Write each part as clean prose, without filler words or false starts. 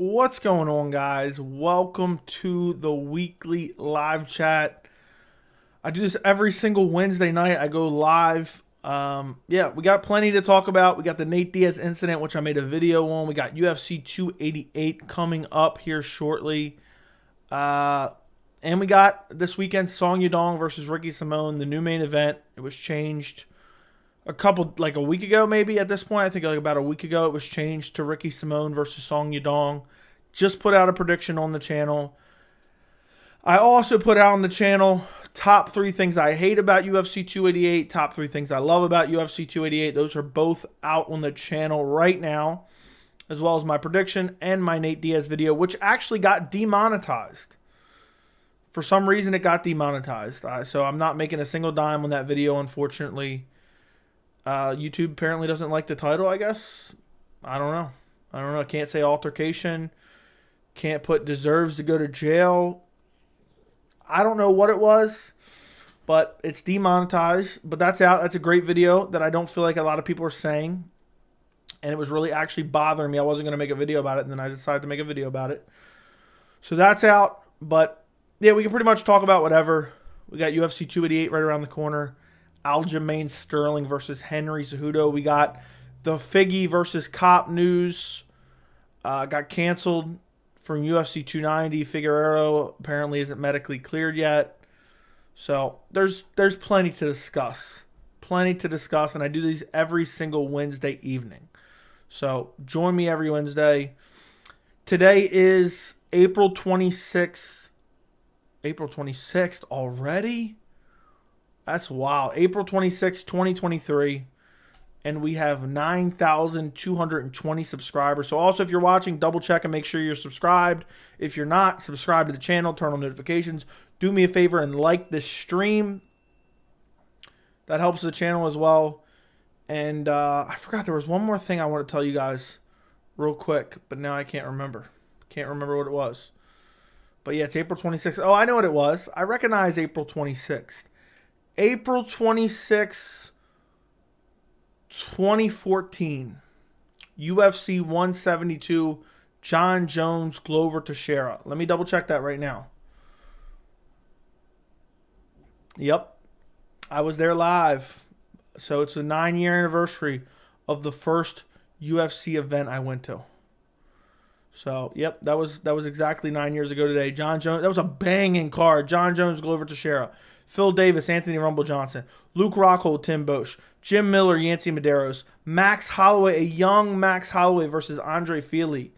What's going on, guys? Welcome to the weekly live chat. I do this every single Wednesday night. I go live. Yeah, we got plenty to talk about. We got the Nate Diaz incident, which I made a video on. We got UFC 288 coming up here shortly. And we got this weekend Song Yadong versus Ricky Simone, the new main event. It was changed like a week ago, maybe at this point. I think like about a week ago, it was changed to Ricky Simone versus Song Yadong. Just put out a prediction on the channel. I also put out on the channel top 3 things I hate about UFC 288, top 3 things I love about UFC 288. Those are both out on the channel right now, as well as my prediction and my Nate Diaz video, which actually got demonetized. For some reason, it got demonetized. So I'm not making a single dime on that video, unfortunately. YouTube apparently doesn't like the title, I guess. I don't know. I can't say altercation. Can't put deserves to go to jail. I don't know what it was, but it's demonetized. But that's out. That's a great video that I don't feel like a lot of people are saying. And it was really actually bothering me. I wasn't going to make a video about it, and then I decided to make a video about it. So that's out. But, yeah, we can pretty much talk about whatever. We got UFC 288 right around the corner. Aljamain Sterling versus Henry Cejudo. We got the Figgy versus Cop news. Got canceled from UFC 290. Figueroa apparently isn't medically cleared yet. So there's plenty to discuss. Plenty to discuss, and I do these every single Wednesday evening. So join me every Wednesday. Today is April 26th. April 26th already? That's wild. April 26th, 2023. And we have 9,220 subscribers. So also, if you're watching, double check and make sure you're subscribed. If you're not, subscribe to the channel, turn on notifications. Do me a favor and like this stream. That helps the channel as well. And I forgot there was one more thing I want to tell you guys real quick, but now I can't remember. Can't remember what it was. But yeah, it's April 26th. Oh, I know what it was. I recognize April 26th. April 26th, 2014. UFC 172, John Jones, Glover Teixeira. Let me double check that right now. Yep. I was there live. So it's the 9-year anniversary of the first UFC event I went to. So, yep, that was exactly 9 years ago today. John Jones, that was a banging card. John Jones, Glover Teixeira. Phil Davis, Anthony Rumble Johnson, Luke Rockhold, Tim Bosch, Jim Miller, Yancey Medeiros, Max Holloway, a young Max Holloway versus Andre Fili.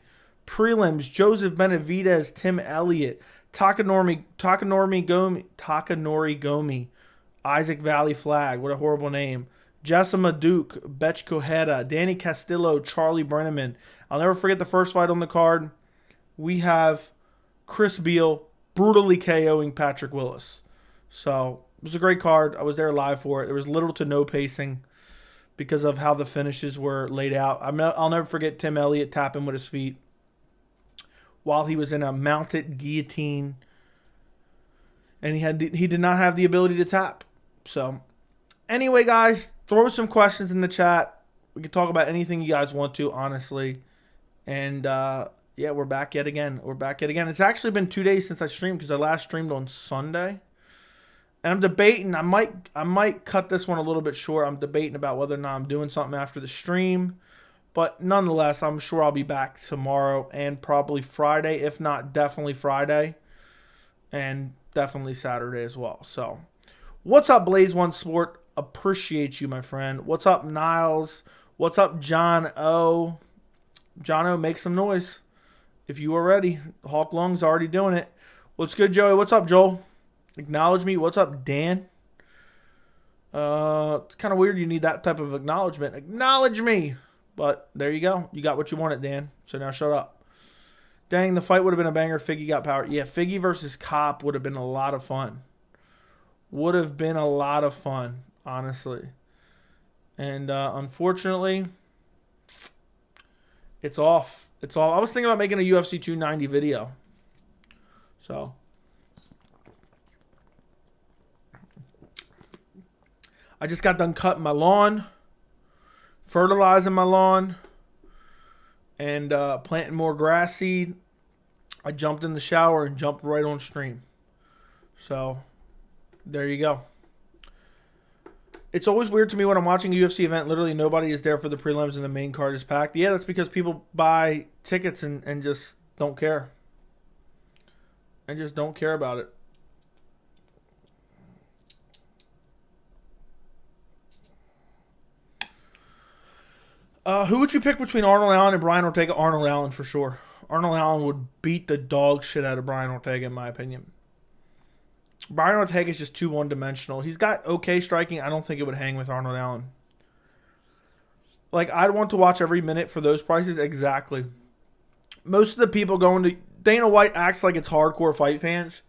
Prelims, Joseph Benavidez, Tim Elliott, Takanori Gomi, Isaac Valley Flag, what a horrible name. Jessima Duke, Betch Koheta, Danny Castillo, Charlie Brenneman. I'll never forget the first fight on the card. We have Chris Beal brutally KOing Patrick Willis. So it was a great card. I was there live for it. There was little to no pacing because of how the finishes were laid out. I'll never forget Tim Elliott tapping with his feet while he was in a mounted guillotine. And he did not have the ability to tap. So anyway, guys, throw some questions in the chat. We can talk about anything you guys want to, honestly. And yeah, we're back yet again. It's actually been 2 days since I streamed because I last streamed on Sunday. And I'm debating, I might cut this one a little bit short. I'm debating about whether or not I'm doing something after the stream. But nonetheless, I'm sure I'll be back tomorrow and probably Friday. If not, definitely Friday. And definitely Saturday as well. So, what's up, Blaze One Sport? Appreciate you, my friend. What's up, Niles? What's up, John O? John O, make some noise. If you are ready. Hawk Lung's already doing it. What's good, Joey? What's up, Joel? Acknowledge me. What's up, Dan? It's kind of weird you need that type of acknowledgement. Acknowledge me. But there you go. You got what you wanted, Dan. So now shut up. Dang, the fight would have been a banger. Figgy got power. Yeah, Figgy versus Cop would have been a lot of fun. Would have been a lot of fun, honestly. And unfortunately, it's off. It's all. I was thinking about making a UFC 290 video. So I just got done cutting my lawn, fertilizing my lawn, and planting more grass seed. I jumped in the shower and jumped right on stream. So there you go. It's always weird to me when I'm watching a UFC event. Literally nobody is there for the prelims and the main card is packed. Yeah, that's because people buy tickets and just don't care. And just don't care about it. Who would you pick between Arnold Allen and Brian Ortega? Arnold Allen for sure. Arnold Allen would beat the dog shit out of Brian Ortega, in my opinion. Brian Ortega is just too one-dimensional. He's got okay striking. I don't think it would hang with Arnold Allen. Like, I'd want to watch every minute for those prices. Exactly. Most of the people going to... Dana White acts like it's hardcore fight fans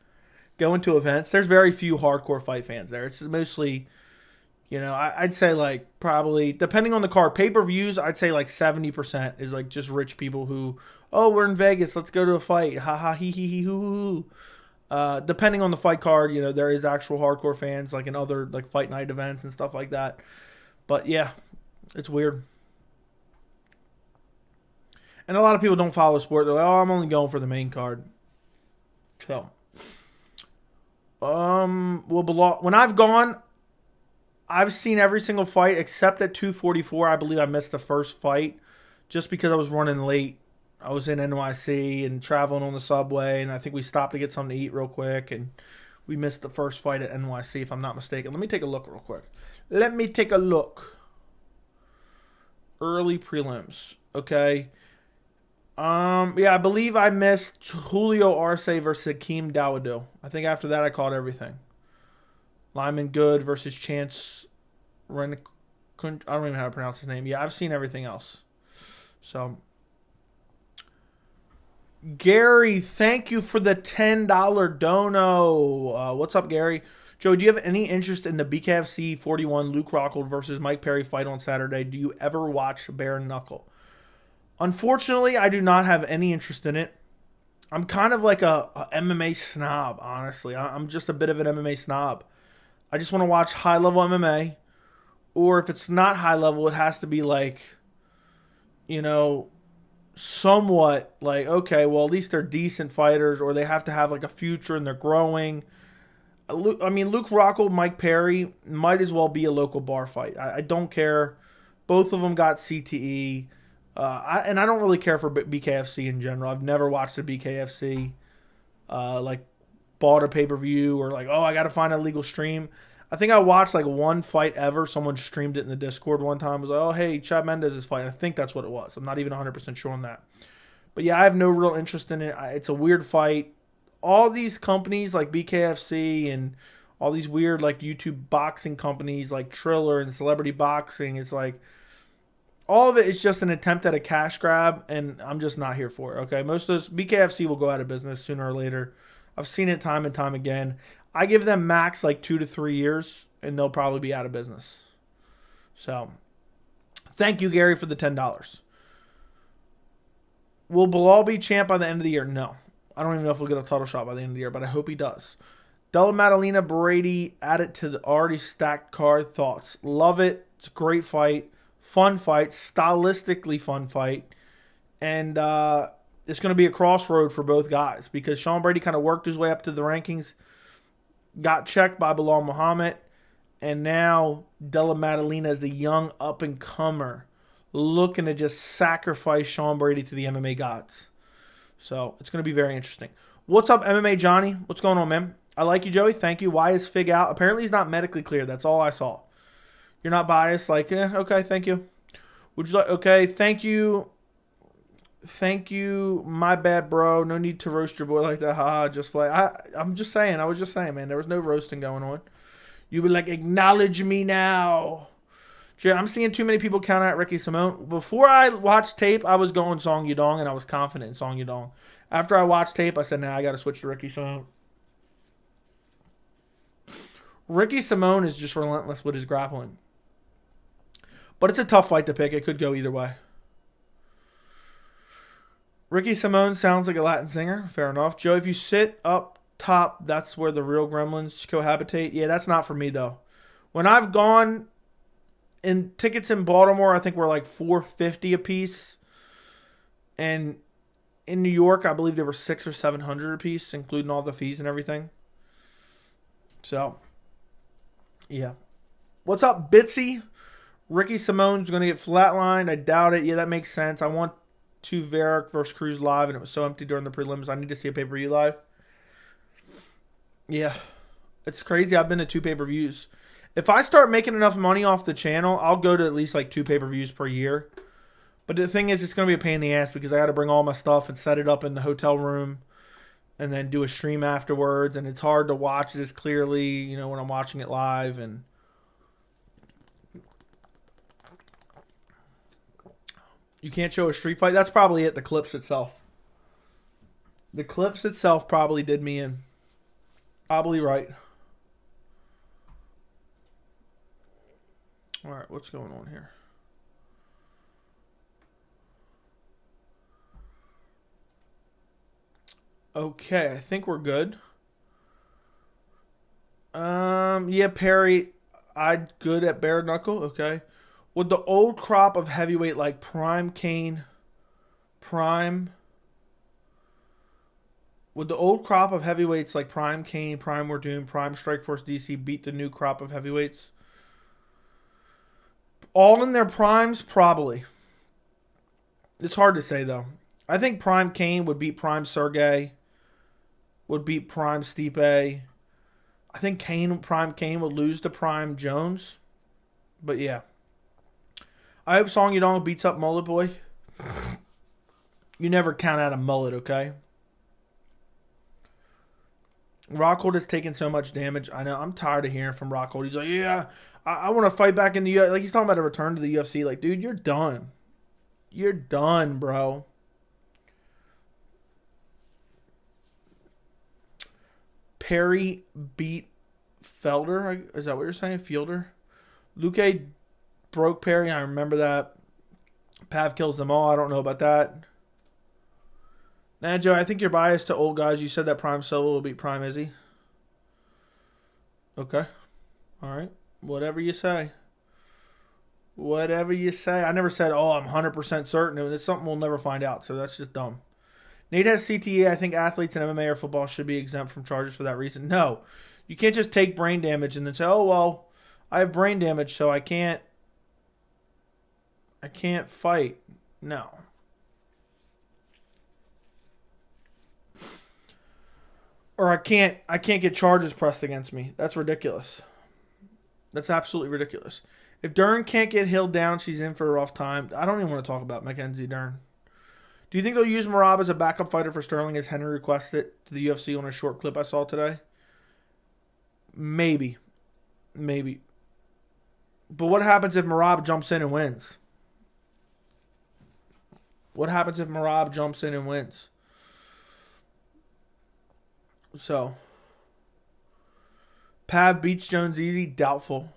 going to events. There's very few hardcore fight fans there. It's mostly... You know, I'd say like probably, depending on the card, pay-per-views, I'd say like 70% is like just rich people who, oh, we're in Vegas, let's go to a fight. Ha ha, hee hee hee, hoo hoo hoo. Depending on the fight card, you know, there is actual hardcore fans like in other like fight night events and stuff like that. But yeah, it's weird. And a lot of people don't follow sport. They're like, oh, I'm only going for the main card. So, when I've gone, I've seen every single fight except at 244. I believe I missed the first fight just because I was running late. I was in NYC and traveling on the subway, and I think we stopped to get something to eat real quick, and we missed the first fight at NYC, if I'm not mistaken. Let me take a look real quick. Let me take a look. Early prelims. Okay. Yeah, I believe I missed Julio Arce versus Hakeem Dawodu. I think after that I caught everything. Lyman Good versus Chance Ren. I don't even know how to pronounce his name. Yeah, I've seen everything else. So, Gary, thank you for the $10 dono. What's up, Gary? Joe, do you have any interest in the BKFC 41 Luke Rockhold versus Mike Perry fight on Saturday? Do you ever watch Bare Knuckle? Unfortunately, I do not have any interest in it. I'm kind of like a MMA snob, honestly. I'm just a bit of an MMA snob. I just want to watch high-level MMA. Or if it's not high-level, it has to be like, you know, somewhat like, okay, well, at least they're decent fighters. Or they have to have like a future and they're growing. I mean, Luke Rockhold, Mike Perry might as well be a local bar fight. I don't care. Both of them got CTE. And I don't really care for BKFC in general. I've never watched a BKFC. Like, bought a pay-per-view or like, oh, I got to find a legal stream. I think I watched like one fight ever. Someone streamed it in the Discord one time. It was like, oh, hey, Chad Mendez is fighting. I think that's what it was. I'm not even 100% sure on that. But yeah, I have no real interest in it. It's a weird fight. All these companies like BKFC and all these weird like YouTube boxing companies like Triller and Celebrity Boxing, it's like all of it is just an attempt at a cash grab, and I'm just not here for it. Okay, most of those BKFC will go out of business sooner or later. I've seen it time and time again. I give them max like 2 to 3 years, and they'll probably be out of business. So, thank you, Gary, for the $10. Will Bilal be champ by the end of the year? No. I don't even know if we'll get a title shot by the end of the year, but I hope he does. Della Maddalena Brady added to the already stacked card. Thoughts? Love it. It's a great fight. Fun fight. Stylistically fun fight. And it's going to be a crossroad for both guys because Sean Brady kind of worked his way up to the rankings, got checked by Bilal Muhammad, and now Della Maddalena is the young up-and-comer looking to just sacrifice Sean Brady to the MMA gods. So it's going to be very interesting. What's up, MMA Johnny? What's going on, man? I like you, Joey. Thank you. Why is Fig out? Apparently he's not medically cleared. That's all I saw. You're not biased. Like, okay, thank you. Would you like, okay, thank you. Thank you. My bad, bro. No need to roast your boy like that. Haha, just play. I'm just saying. I was just saying, man. There was no roasting going on. You would like, acknowledge me now. I'm seeing too many people count out Ricky Simone. Before I watched tape, I was going Song Yadong, and I was confident in Song Yadong. After I watched tape, I said, nah, I got to switch to Ricky Simone. Ricky Simone is just relentless with his grappling. But it's a tough fight to pick. It could go either way. Ricky Simone sounds like a Latin singer. Fair enough. Joe, if you sit up top, that's where the real gremlins cohabitate. Yeah, that's not for me, though. When I've gone... And tickets in Baltimore, I think were like $450 a piece. And in New York, I believe they were 600 or 700 a piece, including all the fees and everything. So, yeah. What's up, Bitsy? Ricky Simone's going to get flatlined. I doubt it. Yeah, that makes sense. I want to Varick versus Cruz live, and it was so empty during the prelims. I need to see a pay-per-view live. Yeah. It's crazy. I've been to 2 pay-per-views. If I start making enough money off the channel, I'll go to at least like 2 pay-per-views per year. But the thing is, it's going to be a pain in the ass because I got to bring all my stuff and set it up in the hotel room and then do a stream afterwards. And it's hard to watch it as clearly, you know, when I'm watching it live. And you can't show a street fight. That's probably it, the clips itself. The clips itself probably did me in. Probably right. All right, what's going on here? Okay, I think we're good. Yeah, Perry, I'm good at bare knuckle. Okay, would the old crop of heavyweight like Prime Kane, Prime? Would the old crop of heavyweights like Prime Kane, Prime Werdum, Prime Strikeforce DC beat the new crop of heavyweights? All in their primes, probably. It's hard to say though. I think Prime Kane would beat Prime Sergey. Would beat Prime Stipe. I think Prime Kane would lose to Prime Jones. But yeah. I hope Song Yadong beats up Mullet Boy. You never count out a mullet, okay? Rockhold has taken so much damage. I know. I'm tired of hearing from Rockhold. He's like, yeah, I want to fight back in the UFC. Like, he's talking about a return to the UFC. Like, dude, you're done. You're done, bro. Perry beat Felder. Is that what you're saying? Fielder? Luque broke Perry. I remember that. Pav kills them all. I don't know about that. Nah, Joe, I think you're biased to old guys. You said that Prime Silva will beat Prime Izzy. Okay. All right. Whatever you say. Whatever you say. I never said, oh, I'm 100% certain. It's something we'll never find out, so that's just dumb. Nate has CTE. I think athletes in MMA or football should be exempt from charges for that reason. No. You can't just take brain damage and then say, oh, well, I have brain damage, so I can't fight. No. Or I can't get charges pressed against me. That's ridiculous. That's absolutely ridiculous. If Dern can't get Hill down, she's in for a rough time. I don't even want to talk about Mackenzie Dern. Do you think they'll use Merab as a backup fighter for Sterling as Henry requested to the UFC on a short clip I saw today? Maybe. Maybe. But what happens if Merab jumps in and wins? What happens if Merab jumps in and wins? So, Pav beats Jones easy? Doubtful.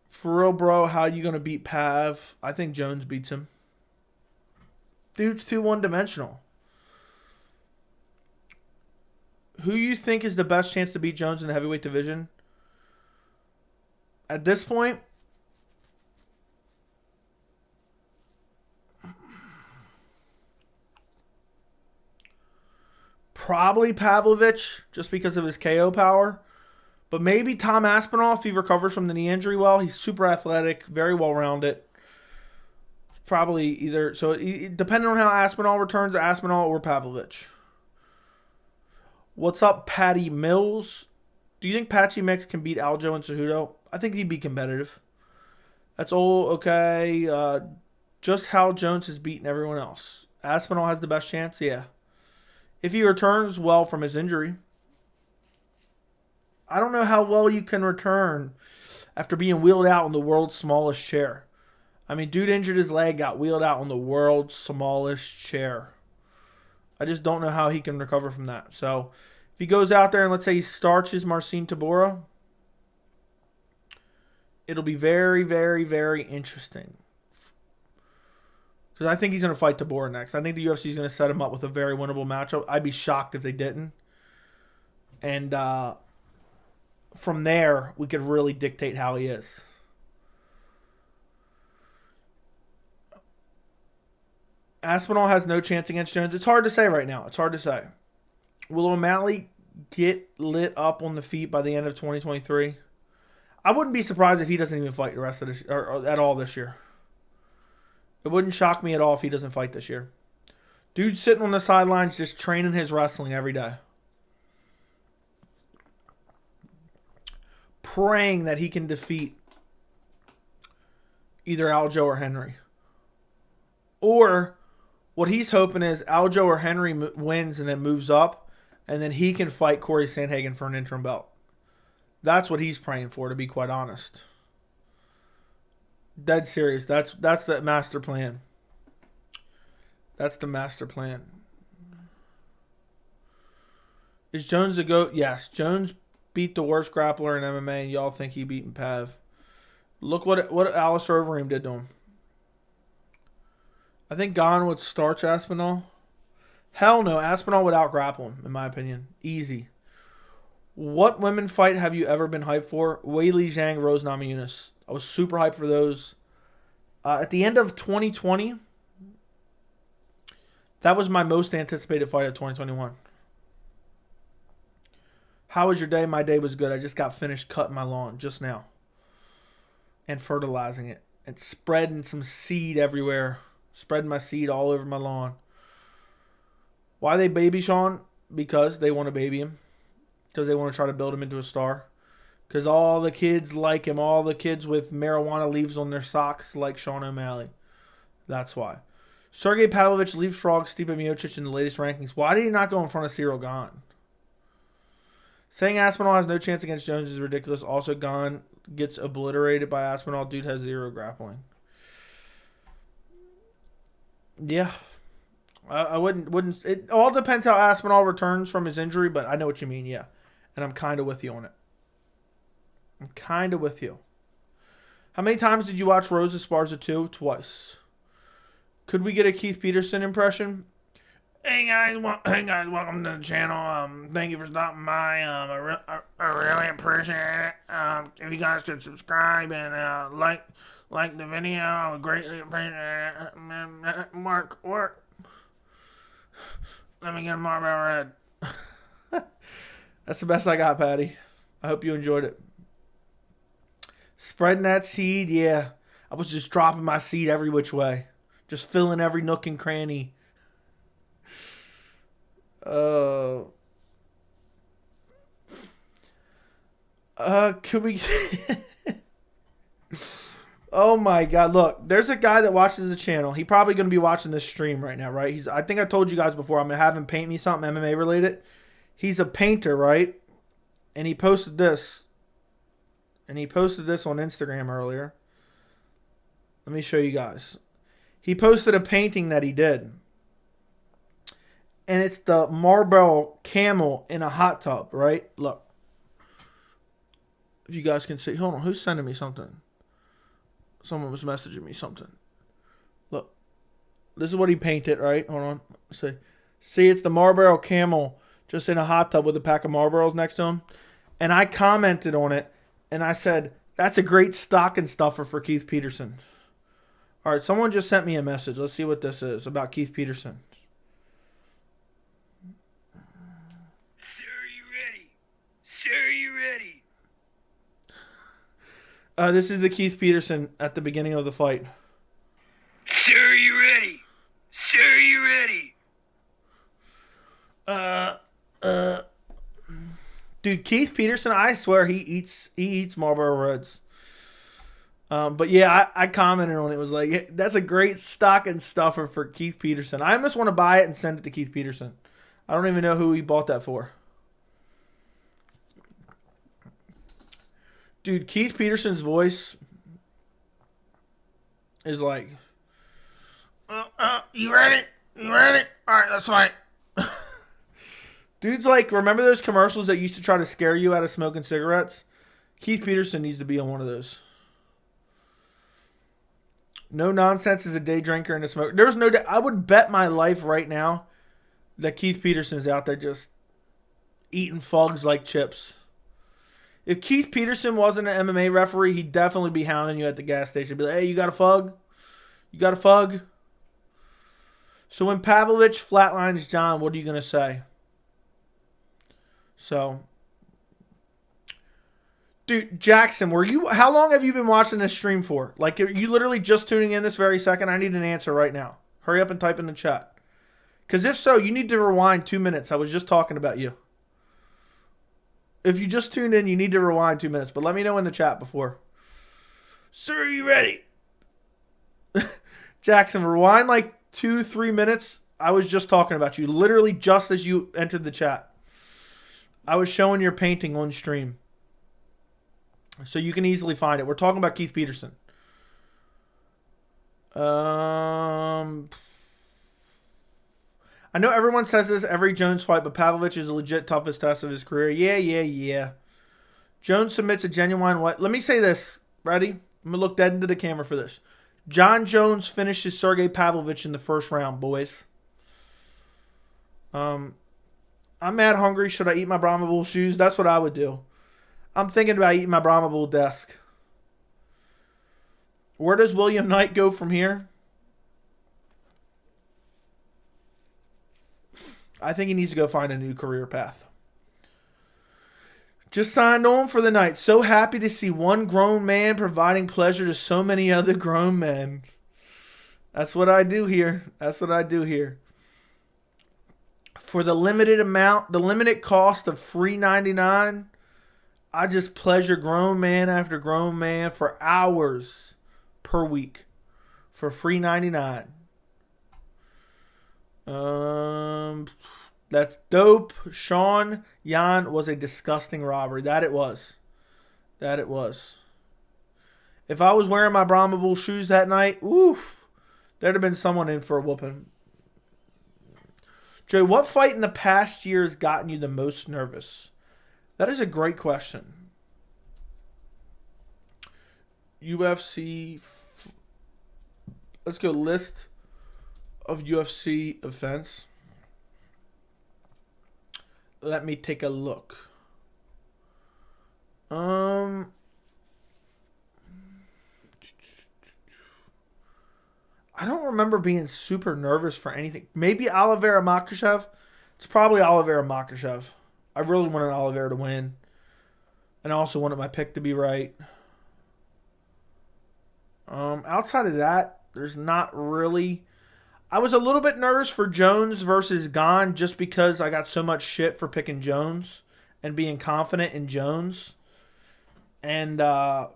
For real, bro, how you going to beat Pav? I think Jones beats him. Dude's too one-dimensional. Who you think is the best chance to beat Jones in the heavyweight division? At this point, probably Pavlovich, just because of his KO power. But maybe Tom Aspinall, if he recovers from the knee injury well. He's super athletic, very well-rounded. Probably either. So, depending on how Aspinall returns, Aspinall or Pavlovich. What's up, Patty Mills? Do you think Patchy Mix can beat Aljo and Cejudo? I think he'd be competitive. That's all okay. Just how Jones has beaten everyone else. Aspinall has the best chance? Yeah. If he returns well from his injury. I don't know how well you can return after being wheeled out in the world's smallest chair. I mean, dude injured his leg, got wheeled out on the world's smallest chair. I just don't know how he can recover from that. So, if he goes out there and let's say he starches Marcin Tybura, it'll be very, very, very interesting. Because I think he's going to fight Tybura next. I think the UFC is going to set him up with a very winnable matchup. I'd be shocked if they didn't. And from there, we could really dictate how he is. Aspinall has no chance against Jones. It's hard to say right now. It's hard to say. Will O'Malley get lit up on the feet by the end of 2023? I wouldn't be surprised if he doesn't even fight the rest of this or at all this year. It wouldn't shock me at all if he doesn't fight this year. Dude's sitting on the sidelines just training his wrestling every day. Praying that he can defeat either Aljo or Henry. Or what he's hoping is Aljo or Henry wins and then moves up, and then he can fight Corey Sandhagen for an interim belt. That's what he's praying for, to be quite honest. Dead serious. That's the master plan. That's the master plan. Is Jones the GOAT? Yes. Jones beat the worst grappler in MMA, and y'all think he beat Pav. Look what Alistair Overeem did to him. I think Gane would starch Aspinall. Hell no. Aspinall would out-grapple him, in my opinion. Easy. What women fight have you ever been hyped for? Weili Zhang, Rose Namajunas. I was super hyped for those. At the end of 2020, that was my most anticipated fight of 2021. How was your day? My day was good. I just got finished cutting my lawn just now. And fertilizing it. And spreading some seed everywhere. Spreading my seed all over my lawn. Why they baby Sean? Because they want to baby him. Because they want to try to build him into a star. Because all the kids like him. All the kids with marijuana leaves on their socks like Sean O'Malley. That's why. Sergey Pavlovich leapfrogged Stipe Miocic in the latest rankings. Why did he not go in front of Cyril Gane? Saying Aspinall has no chance against Jones is ridiculous. Also, Gane gets obliterated by Aspinall. Dude has 0 grappling. Yeah. I wouldn't. It all depends how Aspinall returns from his injury, but I know what you mean, yeah. And I'm kind of with you on it. I'm kind of with you. How many times did you watch Rose Esparza 2? Twice. Could we get a Keith Peterson impression? Hey guys, welcome to the channel. Thank you for stopping by. I really appreciate it. If you guys could subscribe and like the video, I would greatly appreciate it. Mark, work. Let me get a Marlboro Red. That's the best I got, Patty. I hope you enjoyed it. Spreading that seed, yeah. I was just dropping my seed every which way. Just filling every nook and cranny. Could we... Oh my God. Look, there's a guy that watches the channel. He probably going to be watching this stream right now, right? I think I told you guys before, I'm going to have him paint me something MMA related. He's a painter, right? And he posted this. And he posted this on Instagram earlier. Let me show you guys. He posted a painting that he did. And it's the Marlboro Camel in a hot tub, right? Look. If you guys can see. Hold on. Who's sending me something? Someone was messaging me something. Look. This is what he painted, right? Hold on. See, it's the Marlboro Camel just in a hot tub with a pack of Marlboros next to him. And I commented on it. And I said, that's a great stocking stuffer for Keith Peterson. All right, someone just sent me a message. Let's see what this is about Keith Peterson. Sir, you ready? Sir, you ready? This is the Keith Peterson at the beginning of the fight. Sir, you ready? Sir, you ready? Dude, Keith Peterson, I swear he eats Marlboro Reds. But yeah, I commented on it. It was like, that's a great stocking stuffer for Keith Peterson. I almost want to buy it and send it to Keith Peterson. I don't even know who he bought that for. Dude, Keith Peterson's voice is like, You ready? You ready? All right, let's fight. dude's like, remember those commercials that used to try to scare you out of smoking cigarettes? Keith Peterson needs to be on one of those. No nonsense is a day drinker and a smoker. There's no doubt. I would bet my life right now that Keith Peterson's out there just eating fugs like chips. If Keith Peterson wasn't an MMA referee, he'd definitely be hounding you at the gas station. Be like, hey, you got a fug? You got a fug? So when Pavlovich flatlines John, what are you going to say? So, dude, Jackson, how long have you been watching this stream for? Like, are you literally just tuning in this very second? I need an answer right now. Hurry up and type in the chat. Because if so, you need to rewind 2 minutes. I was just talking about you. If you just tuned in, you need to rewind 2 minutes. But let me know in the chat before. Sir, are you ready? Jackson, rewind like 2-3 minutes. I was just talking about you. Literally just as you entered the chat. I was showing your painting on stream. So you can easily find it. We're talking about Keith Peterson. I know everyone says this every Jones fight, but Pavlovich is a legit toughest test of his career. Yeah. Jones submits a genuine what? Let me say this. Ready? I'm going to look dead into the camera for this. John Jones finishes Sergey Pavlovich in the first round, boys. I'm mad hungry. Should I eat my Brahma Bull shoes? That's what I would do. I'm thinking about eating my Brahma Bull desk. Where does William Knight go from here? I think he needs to go find a new career path. Just signed on for the night. So happy to see one grown man providing pleasure to so many other grown men. That's what I do here. For the limited cost of free $99, I just pleasure grown man after grown man for hours per week for free $99. That's dope. Sean Yan was a disgusting robbery. That it was. If I was wearing my Brahma Bull shoes that night, oof, there'd have been someone in for a whooping. Joe, what fight in the past year has gotten you the most nervous? That is a great question. UFC. Let's go list of UFC events. Let me take a look. I don't remember being super nervous for anything. Maybe Oliveira Makhachev. It's probably Oliveira Makhachev. I really wanted Oliveira to win. And I also wanted my pick to be right. Outside of that, there's not really. I was a little bit nervous for Jones versus Gane just because I got so much shit for picking Jones and being confident in Jones. And I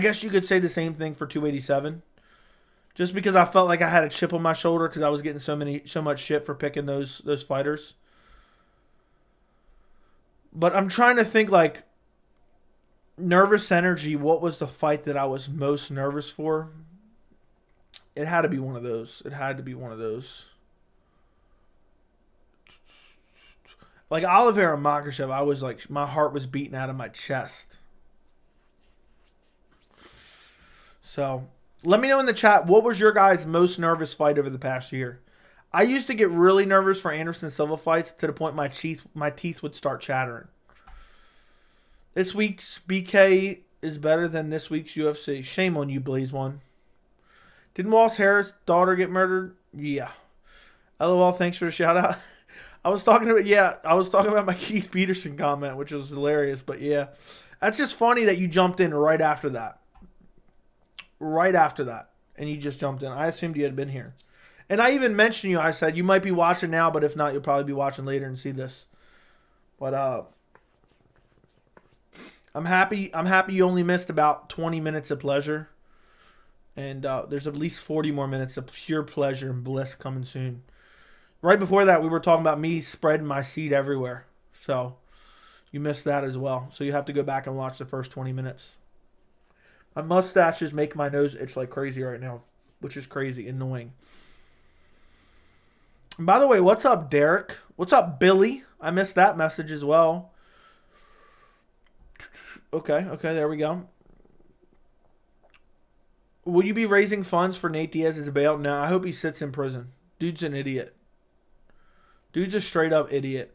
guess you could say the same thing for 287. Just because I felt like I had a chip on my shoulder because I was getting so much shit for picking those fighters. But I'm trying to think like nervous energy, what was the fight that I was most nervous for? It had to be one of those. Like Oliveira Makhachev, I was like, my heart was beating out of my chest. So, let me know in the chat, what was your guys' most nervous fight over the past year? I used to get really nervous for Anderson Silva fights to the point my teeth would start chattering. This week's BK is better than this week's UFC. Shame on you, Blaze One. Didn't Walsh Harris' daughter get murdered? Yeah. LOL, thanks for the shout out. I was talking about my Keith Peterson comment, which was hilarious, but yeah. That's just funny that you jumped in right after that. And you just jumped in. I assumed you had been here. And I even mentioned you. I said, you might be watching now, but if not, you'll probably be watching later and see this. But I'm happy you only missed about 20 minutes of pleasure. And there's at least 40 more minutes of pure pleasure and bliss coming soon. Right before that, we were talking about me spreading my seed everywhere. So you missed that as well. So you have to go back and watch the first 20 minutes. My mustaches make my nose itch like crazy right now, which is crazy, annoying. And by the way, what's up, Derek? What's up, Billy? I missed that message as well. Okay, there we go. Will you be raising funds for Nate Diaz as a bail? No, I hope he sits in prison. Dude's an idiot. Dude's a straight up idiot.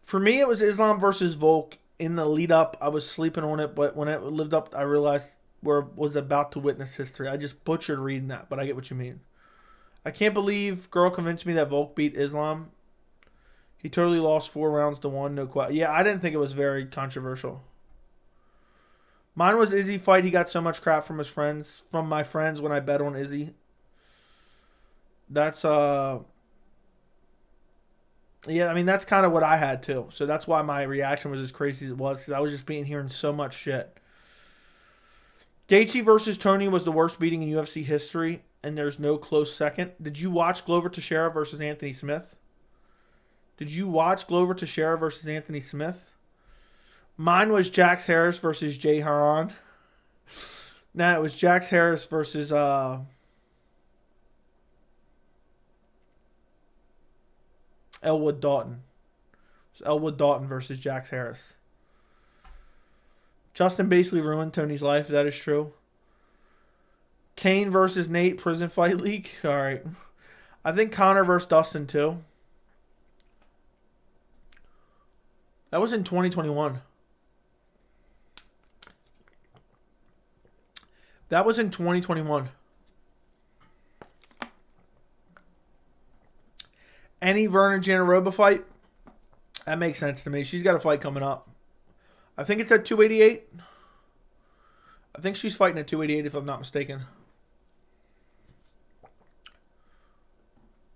For me, it was Islam versus Volk. In the lead up, I was sleeping on it, but when it lived up, I realized was about to witness history. I just butchered reading that, but I get what you mean. I can't believe girl convinced me that Volk beat Islam. He totally lost 4 rounds to 1. No question. Yeah, I didn't think it was very controversial. Mine was Izzy fight. He got so much crap from my friends when I bet on Izzy. That's yeah, I mean that's kind of what I had too. So that's why my reaction was as crazy as it was, because I was just hearing so much shit. Gaethje versus Tony was the worst beating in UFC history, and there's no close second. Did you watch Glover Teixeira versus Anthony Smith? Mine was Jax Harris versus Jay Haran. Nah, it was Jax Harris versus Elwood Dalton. It was Elwood Dalton versus Jax Harris. Justin basically ruined Tony's life. That is true. Kane versus Nate, Prison Fight League. All right. I think Connor versus Dustin too. That was in 2021. That was in 2021. Any Vernon Janaroba fight? That makes sense to me. She's got a fight coming up. I think it's at 288. I think she's fighting at 288 if I'm not mistaken.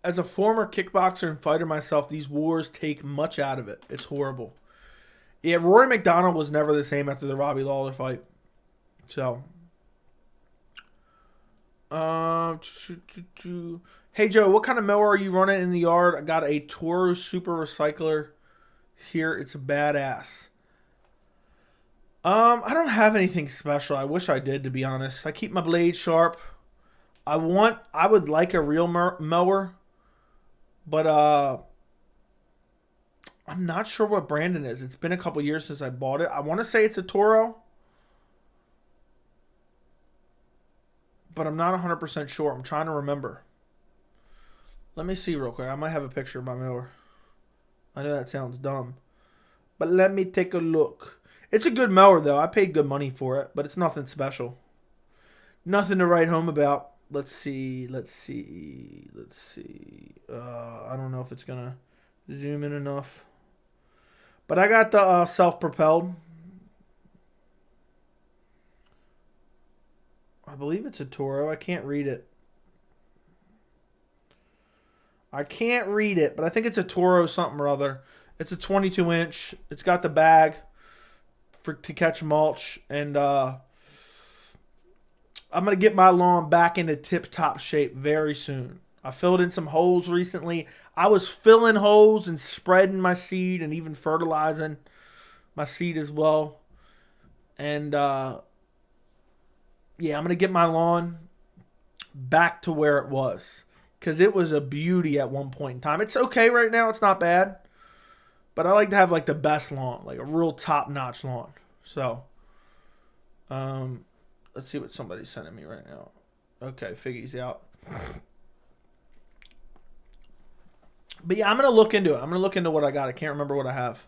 As a former kickboxer and fighter myself, these wars take much out of it. It's horrible. Yeah, Rory McDonald was never the same after the Robbie Lawler fight. So. Hey Joe, what kind of mower are you running in the yard? I got a Toro Super Recycler here. It's badass. I don't have anything special. I wish I did, to be honest. I keep my blade sharp. I would like a real mower, but I'm not sure what brand it is. It's been a couple years since I bought it. I want to say it's a Toro, but I'm not 100% sure. I'm trying to remember. Let me see real quick. I might have a picture of my mower. I know that sounds dumb, but let me take a look. It's a good mower, though. I paid good money for it, but it's nothing special. Nothing to write home about. Let's see. I don't know if it's going to zoom in enough. But I got the self-propelled. I believe it's a Toro. I can't read it. But I think it's a Toro something or other. It's a 22-inch. It's got the bag to catch mulch. And I'm going to get my lawn back into tip-top shape very soon. I filled in some holes recently. I was filling holes and spreading my seed and even fertilizing my seed as well. And yeah, I'm going to get my lawn back to where it was, because it was a beauty at one point in time. It's okay right now. It's not bad. But I like to have like the best lawn, like a real top-notch lawn. So, let's see what somebody's sending me right now. Okay, Figgy's out. But yeah, I'm going to look into it. I'm going to look into what I got. I can't remember what I have.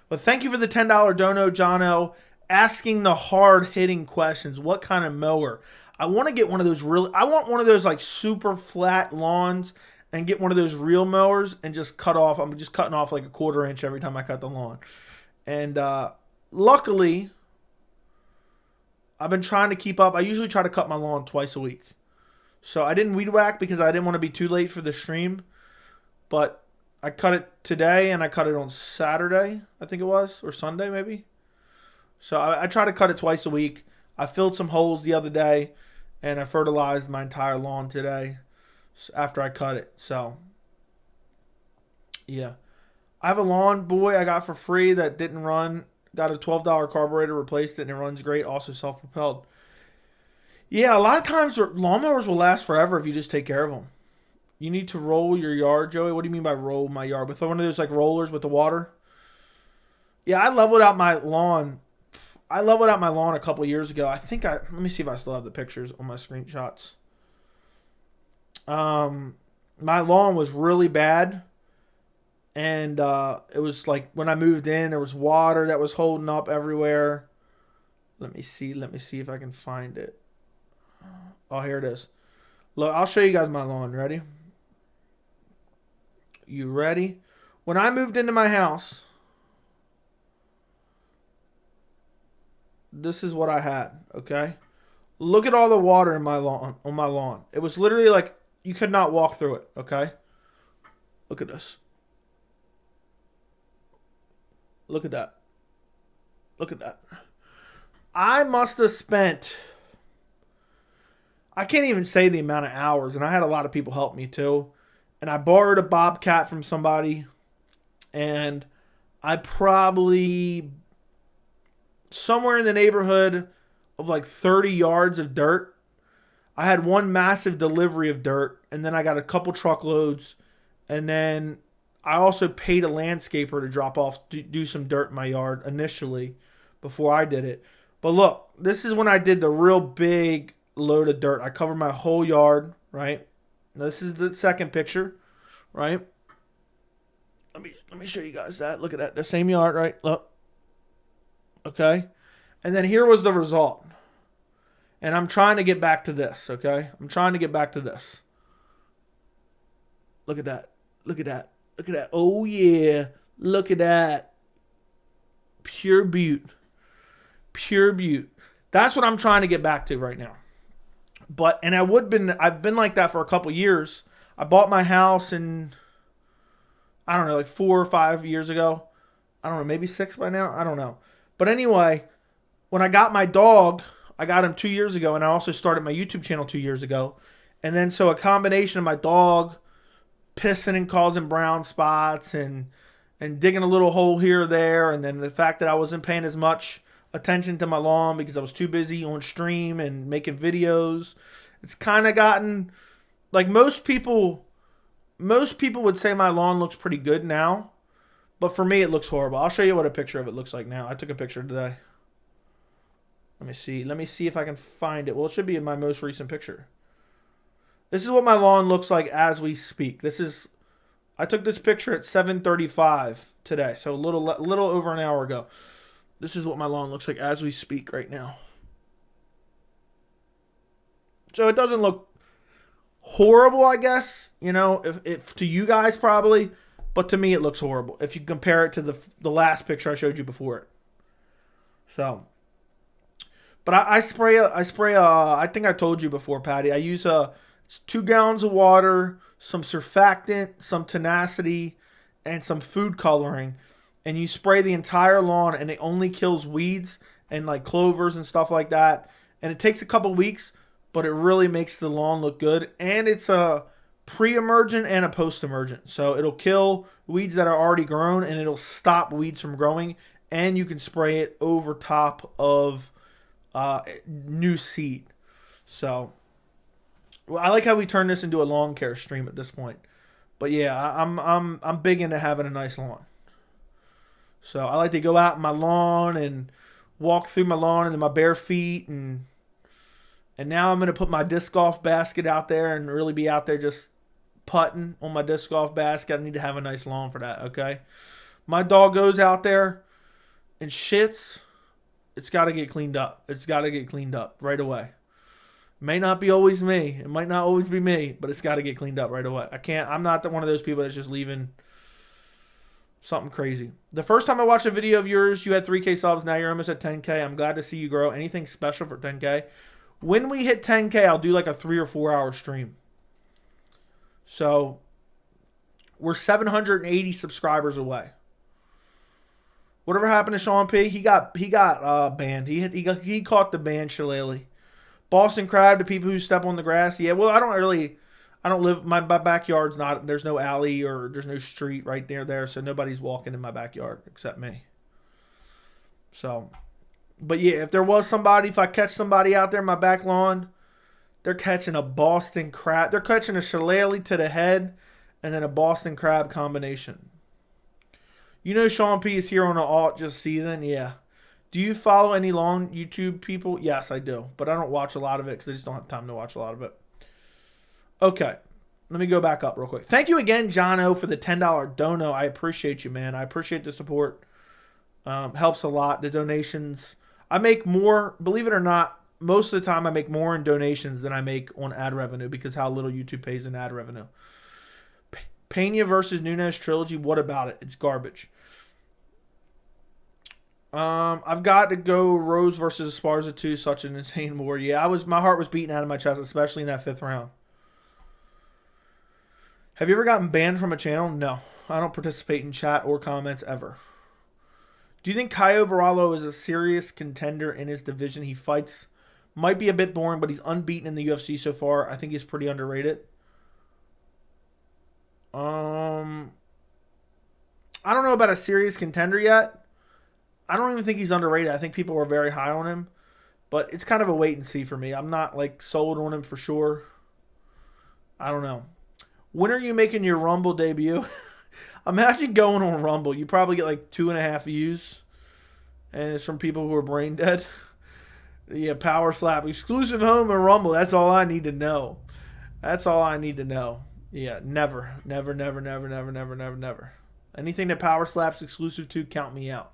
But thank you for the $10 dono, Jono. Asking the hard-hitting questions. What kind of mower? I want to get one of those I want one of those like super flat lawns and get one of those real mowers and just cut off. I'm just cutting off like a 1/4 inch every time I cut the lawn. And luckily, I've been trying to keep up. I usually try to cut my lawn twice a week. So I didn't weed whack because I didn't want to be too late for the stream. But I cut it today and I cut it on Saturday, I think it was, or Sunday maybe. So I try to cut it twice a week. I filled some holes the other day and I fertilized my entire lawn today after I cut it. So, yeah. I have a lawn boy I got for free that didn't run. Got a $12 carburetor, replaced it, and it runs great. Also self-propelled. Yeah, a lot of times lawnmowers will last forever if you just take care of them. You need to roll your yard, Joey. What do you mean by roll my yard? With one of those like rollers with the water? Yeah, I leveled out my lawn. A couple years ago. Let me see if I still have the pictures on my screenshots. My lawn was really bad. And it was like when I moved in, there was water that was holding up everywhere. Let me see. Let me see if I can find it. Oh, here it is. Look, I'll show you guys my lawn. Ready? You ready? When I moved into my house, this is what I had, okay? Look at all the water in my lawn, on my lawn. It was literally like you could not walk through it, okay? Look at this. Look at that. Look at that. I must have spent, I can't even say the amount of hours, and I had a lot of people help me too. And I borrowed a bobcat from somebody, and I probably, somewhere in the neighborhood of like 30 yards of dirt. I had one massive delivery of dirt, and then I got a couple truckloads, and then I also paid a landscaper to drop off, do some dirt in my yard initially before I did it. But look, this is when I did the real big load of dirt. I covered my whole yard, right? Now, this is the second picture, right? Let me show you guys that. Look at that. The same yard, right? Look. Okay. And then here was the result. And I'm trying to get back to this, okay? I'm trying to get back to this. Look at that. Look at that. Look at that. Oh, yeah. Look at that. Pure beaut. Pure beaut. That's what I'm trying to get back to right now. I've been like that for a couple years. I bought my house in, I don't know, like 4 or 5 years ago. I don't know, maybe 6 by now. I don't know. But anyway, when I got my dog, I got him 2 years ago, and I also started my YouTube channel 2 years ago. And then so a combination of my dog pissing and causing brown spots and digging a little hole here or there, and then the fact that I wasn't paying as much attention to my lawn because I was too busy on stream and making videos. It's kind of gotten, like most people would say my lawn looks pretty good now, but for me it looks horrible. I'll show you what a picture of it looks like now. I took a picture today. Let me see if I can find it. Well, it should be in my most recent picture. This is what my lawn looks like as we speak. I took this picture at 7:35 today, so a little over an hour ago. This is what my lawn looks like as we speak right now. So it doesn't look horrible, I guess, you know, if to you guys probably, but to me it looks horrible if you compare it to the last picture I showed you before it. So, but I spray. I think I told you before, Patty. I use it's 2 gallons of water, some surfactant, some tenacity, and some food coloring. And you spray the entire lawn, and it only kills weeds and like clovers and stuff like that. And it takes a couple weeks, but it really makes the lawn look good. And it's a pre-emergent and a post-emergent. So it'll kill weeds that are already grown, and it'll stop weeds from growing. And you can spray it over top of new seed. So well, I like how we turn this into a lawn care stream at this point. But yeah, I'm big into having a nice lawn. So I like to go out in my lawn and walk through my lawn in my bare feet, and now I'm going to put my disc golf basket out there and really be out there just putting on my disc golf basket. I need to have a nice lawn for that, okay? My dog goes out there and shits. It's got to get cleaned up. It's got to get cleaned up right away. May not be always me. It might not always be me, but it's got to get cleaned up right away. I'm not one of those people that's just leaving something crazy. The first time I watched a video of yours, you had 3K subs. Now you're almost at 10K. I'm glad to see you grow. Anything special for 10K? When we hit 10K, I'll do like a 3 or 4 hour stream. So we're 780 subscribers away. Whatever happened to Sean P? He got banned. He caught the ban shillelagh. Boston Crab to people who step on the grass. Yeah, well, I don't live, my backyard's not, there's no alley or there's no street right there, so nobody's walking in my backyard except me. So, but yeah, if I catch somebody out there in my back lawn, they're catching a Boston Crab. They're catching a shillelagh to the head and then a Boston Crab combination. You know Sean P is here on an alt just season? Yeah. Do you follow any long YouTube people? Yes, I do. But I don't watch a lot of it because I just don't have time to watch a lot of it. Okay. Let me go back up real quick. Thank you again, Jono, for the $10 dono. I appreciate you, man. I appreciate the support. Helps a lot. The donations. I make more, believe it or not, most of the time I make more in donations than I make on ad revenue because how little YouTube pays in ad revenue. Pena versus Nunes trilogy, what about it? It's garbage. I've got to go Rose versus Esparza 2, such an insane war. Yeah, my heart was beating out of my chest, especially in that 5th round. Have you ever gotten banned from a channel? No. I don't participate in chat or comments ever. Do you think Caio Borralho is a serious contender in his division? He fights. Might be a bit boring, but he's unbeaten in the UFC so far. I think he's pretty underrated. I don't know about a serious contender yet. I don't even think he's underrated. I think people are very high on him. But it's kind of a wait and see for me. I'm not like sold on him for sure. I don't know. When are you making your Rumble debut? Imagine going on Rumble. You probably get like 2.5 views. And it's from people who are brain dead. Yeah, power slap. Exclusive home and Rumble. That's all I need to know. That's all I need to know. Yeah, never. Never, never, never, never, never, never, never. Anything that power slaps exclusive to, count me out.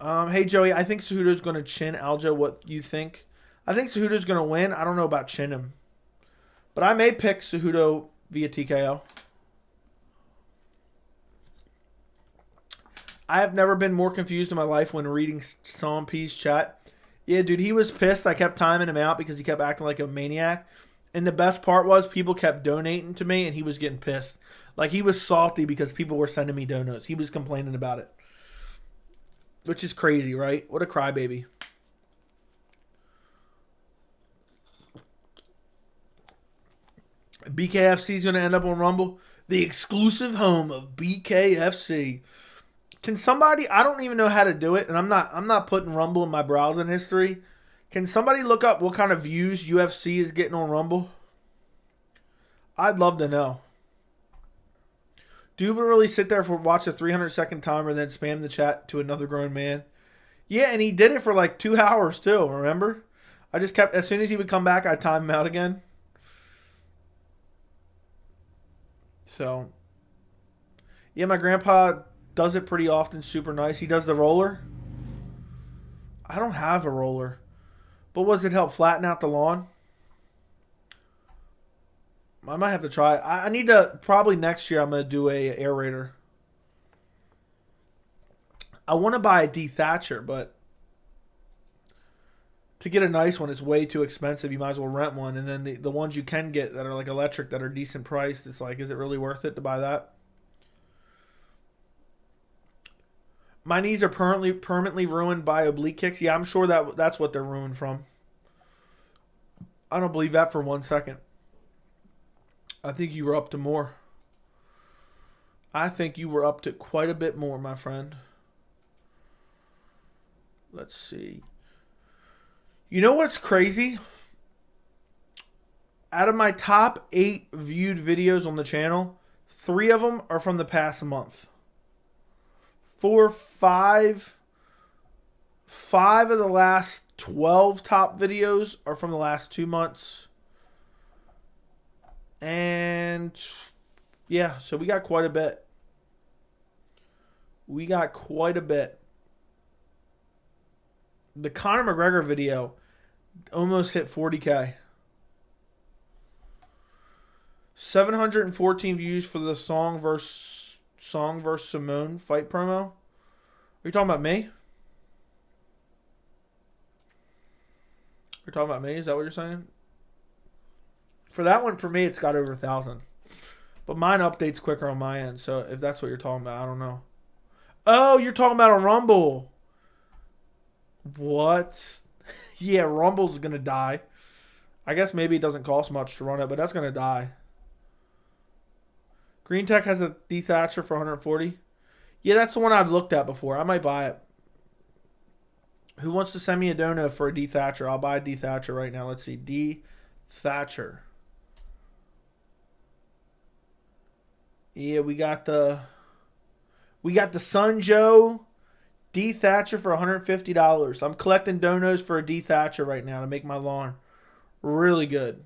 Hey, Joey, I think Cejudo's going to chin Aljo. What you think? I think Cejudo's going to win. I don't know about chin him. But I may pick Cejudo via TKO. I have never been more confused in my life when reading Sam P's chat. Yeah, dude, he was pissed. I kept timing him out because he kept acting like a maniac. And the best part was people kept donating to me and he was getting pissed. Like he was salty because people were sending me donos. He was complaining about it. Which is crazy, right? What a crybaby. BKFC is going to end up on Rumble. The exclusive home of BKFC. Can somebody, I don't even know how to do it, and I'm not putting Rumble in my browsing history. Can somebody look up what kind of views UFC is getting on Rumble? I'd love to know. Do you really sit there for watch a 300-second timer and then spam the chat to another grown man? Yeah, and he did it for like 2 hours too, remember? I just kept, as soon as he would come back, I'd time him out again. So, yeah, my grandpa does it pretty often, super nice. He does the roller. I don't have a roller. But does it help flatten out the lawn? I might have to try it. I need to, probably next year I'm going to do a aerator. I want to buy a dethatcher, but to get a nice one, it's way too expensive. You might as well rent one. And then the ones you can get that are like electric, that are decent priced, it's like, is it really worth it to buy that? My knees are permanently ruined by oblique kicks. Yeah, I'm sure that's what they're ruined from. I don't believe that for 1 second. I think you were up to more. I think you were up to quite a bit more, my friend. Let's see. You know what's crazy? Out of my top 8 viewed videos on the channel, 3 of them are from the past month. 5 of the last 12 top videos are from the last 2 months. And yeah, so we got quite a bit. We got quite a bit. The Conor McGregor video almost hit 40K. 714 views for the Song versus Simone fight promo. Are you talking about me? You're talking about me? Is that what you're saying? For that one, for me, it's got over 1,000. But mine updates quicker on my end. So if that's what you're talking about, I don't know. Oh, you're talking about a Rumble. What? Yeah, Rumble's going to die. I guess maybe it doesn't cost much to run it, but that's going to die. Green Tech has a dethatcher for 140. Yeah, that's the one I've looked at before. I might buy it. Who wants to send me a dono for a dethatcher? I'll buy a dethatcher right now. Let's see. Dethatcher. Yeah, we got the Sun Joe dethatcher for $150. I'm collecting donos for a dethatcher right now to make my lawn really good.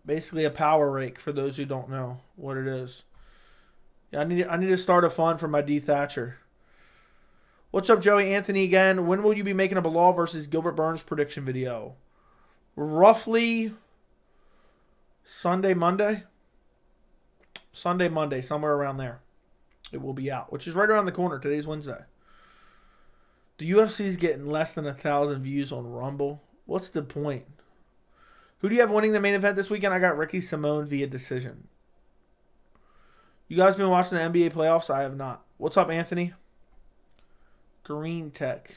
Basically a power rake for those who don't know what it is. Yeah, I need to start a fund for my D Thatcher. What's up, Joey Anthony again? When will you be making a Bilal versus Gilbert Burns prediction video? Roughly Sunday, Monday, somewhere around there. It will be out, which is right around the corner. Today's Wednesday. The UFC is getting less than 1,000 views on Rumble. What's the point? Who do you have winning the main event this weekend? I got Ricky Simone via decision. You guys been watching the NBA playoffs? I have not. What's up, Anthony? Green Tech.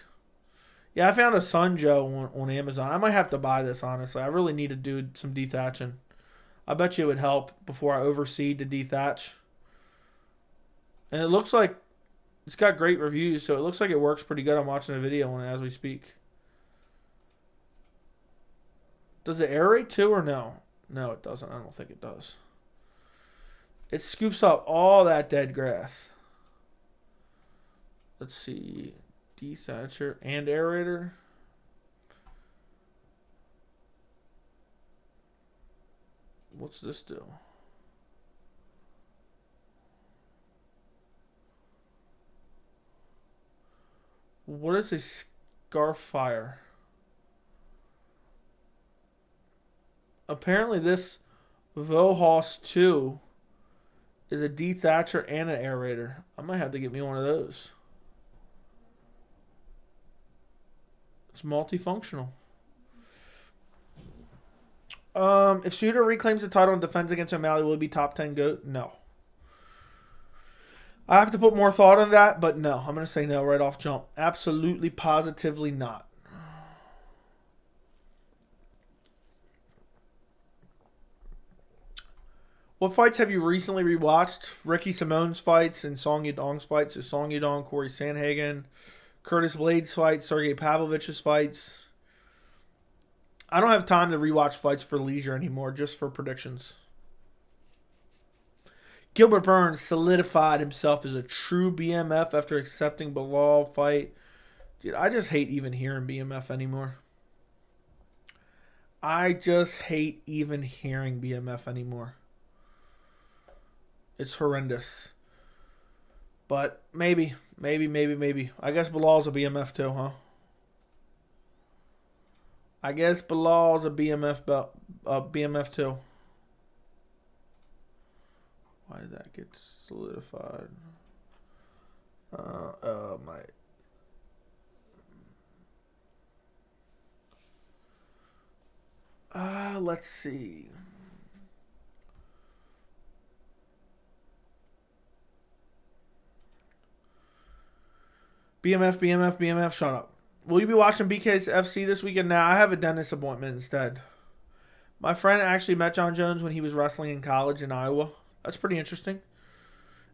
Yeah, I found a Sun Joe on Amazon. I might have to buy this, honestly. I really need to do some dethatching. I bet you it would help before I overseed to dethatch. And it looks like it's got great reviews, so it looks like it works pretty good. I'm watching a video on it as we speak. Does it aerate too or no? No, it doesn't. I don't think it does. It scoops up all that dead grass. Let's see. Desaturator and aerator. What's this do? What is a scarf fire? Apparently this Vohos 2 is a dethatcher and an aerator. I might have to get me one of those. It's multifunctional. If Cejudo reclaims the title and defends against O'Malley, will he be top 10 GOAT? No. I have to put more thought on that, but no. I'm going to say no right off jump. Absolutely, positively not. What fights have you recently rewatched? Ricky Simone's fights and Song Yadong's fights. So Song Yadong, Corey Sandhagen, Curtis Blades' fights, Sergey Pavlovich's fights. I don't have time to rewatch fights for leisure anymore, just for predictions. Gilbert Burns solidified himself as a true BMF after accepting Bilal fight. Dude, I just hate even hearing BMF anymore. I just hate even hearing BMF anymore. It's horrendous. But maybe. I guess Bilal's a BMF too, huh? I guess Bilal's a BMF too. Why did that get solidified? Oh my. Let's see. BMF, shut up. Will you be watching BKFC this weekend? Now, I have a dentist appointment instead. My friend actually met John Jones when he was wrestling in college in Iowa. That's pretty interesting.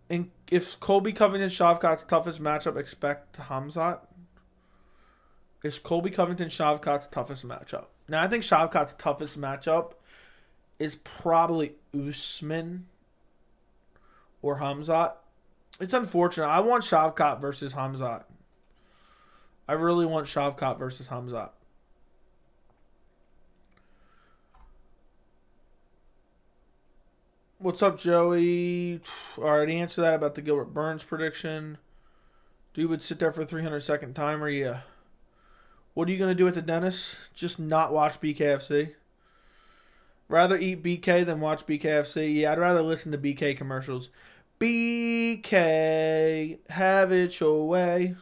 And if Colby Covington Shavkat's toughest matchup, expect Hamzat. Is Colby Covington Shavkat's toughest matchup? Now, I think Shavkat's toughest matchup is probably Usman or Hamzat. It's unfortunate. I want Shavkat versus Hamzat. I really want Shavkat versus Hamzat. What's up, Joey? Already answered that about the Gilbert Burns prediction. Dude would sit there for a 300-second timer. Yeah. What are you going to do at the dentist? Just not watch BKFC? Rather eat BK than watch BKFC? Yeah, I'd rather listen to BK commercials. BK, have it your way.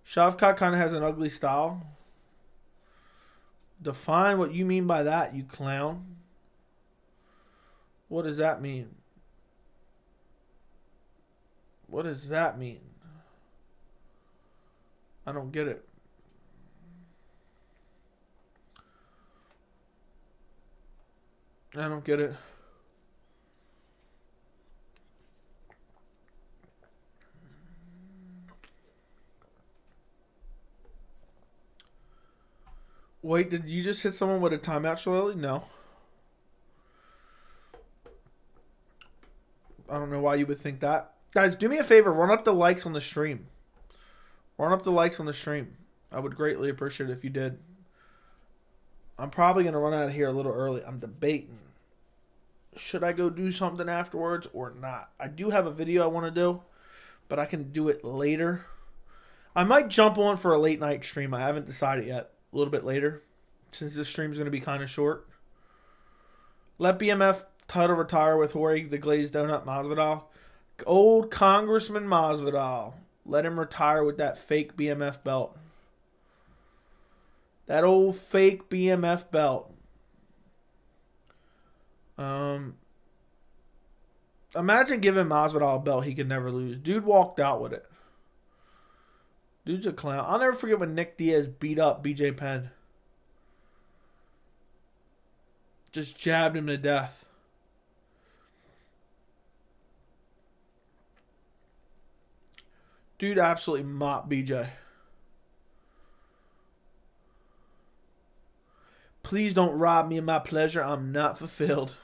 Shavkat kind of has an ugly style. Define what you mean by that, you clown. What does that mean? What does that mean? I don't get it. I don't get it. Wait, did you just hit someone with a timeout, Shirley? No. I don't know why you would think that. Guys, do me a favor. Run up the likes on the stream. Run up the likes on the stream. I would greatly appreciate it if you did. I'm probably going to run out of here a little early. I'm debating. should I go do something afterwards or not? I do have a video I want to do, but I can do it later. I might jump on for a late night stream. I haven't decided yet. A little bit later, since this stream's going to be kind of short. Let BMF title retire with Jorge the Glazed Donut Masvidal. Old Congressman Masvidal. Let him retire with that fake BMF belt. That old fake BMF belt. Imagine giving Masvidal a belt he could never lose. Dude walked out with it. Dude's a clown. I'll never forget when Nate Diaz beat up BJ Penn. Just jabbed him to death. Dude absolutely mopped BJ. Please don't rob me of my pleasure. I'm not fulfilled.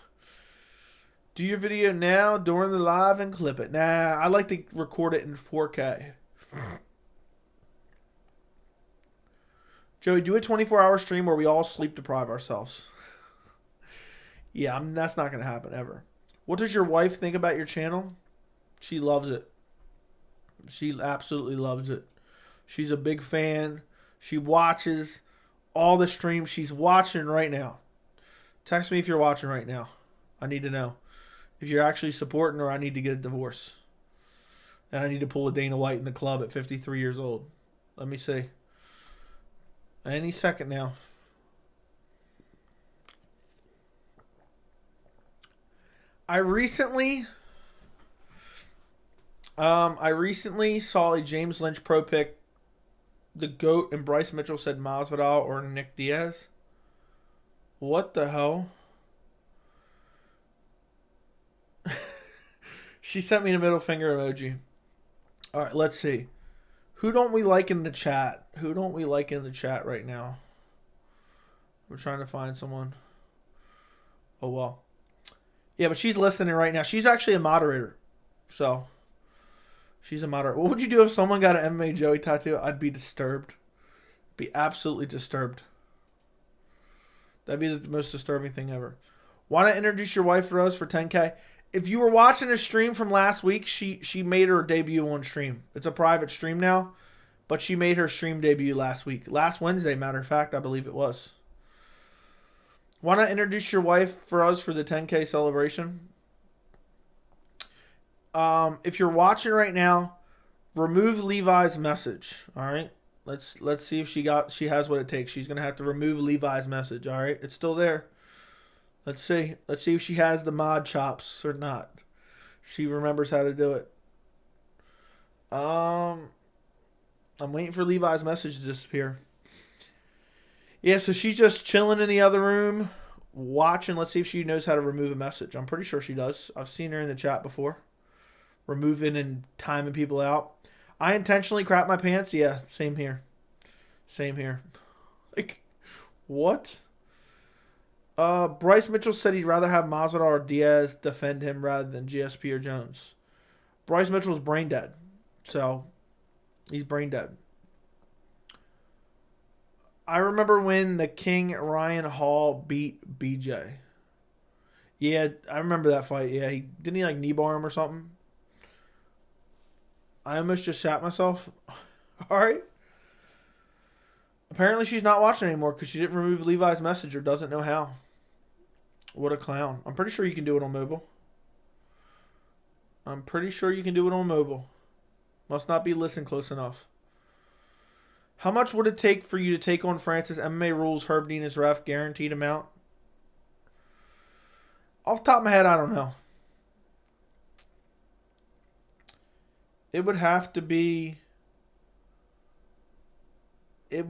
Do your video now during the live and clip it. Nah, I like to record it in 4K. Joey, do a 24-hour stream where we all sleep deprive ourselves. Yeah, that's not going to happen ever. What does your wife think about your channel? She loves it. She absolutely loves it. She's a big fan. She watches all the streams. She's watching right now. Text me if you're watching right now. I need to know. If you're actually supporting her, I need to get a divorce. And I need to pull a Dana White in the club at 53 years old. Let me see. Any second now. I recently saw a James Lynch pro pick. The GOAT and Bryce Mitchell said Masvidal or Nate Diaz. What the hell? She sent me the middle finger emoji. All right, let's see. Who don't we like in the chat? Who don't we like in the chat right now? We're trying to find someone. Oh, well. Yeah, but she's listening right now. She's actually a moderator. So, she's a moderator. What would you do if someone got an MMA Joey tattoo? I'd be disturbed. Be absolutely disturbed. That'd be the most disturbing thing ever. Why not introduce your wife for us for 10K? If you were watching a stream from last week, she made her debut on stream. It's a private stream now, but she made her stream debut last week. Last Wednesday, matter of fact, I believe it was. Why not introduce your wife for us for the 10K celebration? If you're watching right now, remove Levi's message. All right, let's see if she has what it takes. She's gonna have to remove Levi's message. All right, it's still there. Let's see. Let's see if she has the mod chops or not. She remembers how to do it. I'm waiting for Levi's message to disappear. Yeah, so she's just chilling in the other room, watching. Let's see if she knows how to remove a message. I'm pretty sure she does. I've seen her in the chat before. Removing and timing people out. I intentionally crap my pants. Yeah, same here. Same here. Like, what? Bryce Mitchell said he'd rather have Masvidal or Diaz defend him rather than GSP or Jones. Bryce Mitchell's brain dead. So, he's brain dead. I remember when the King Ryan Hall beat BJ. Yeah, I remember that fight. Yeah, didn't he like knee bar him or something? I almost just shat myself. All right. Apparently she's not watching anymore because she didn't remove Levi's message or doesn't know how. What a clown. I'm pretty sure you can do it on mobile. I'm pretty sure you can do it on mobile. Must not be listening close enough. How much would it take for you to take on Francis? MMA rules, Herb Dean is ref, guaranteed amount? Off the top of my head, I don't know. It would have to be... I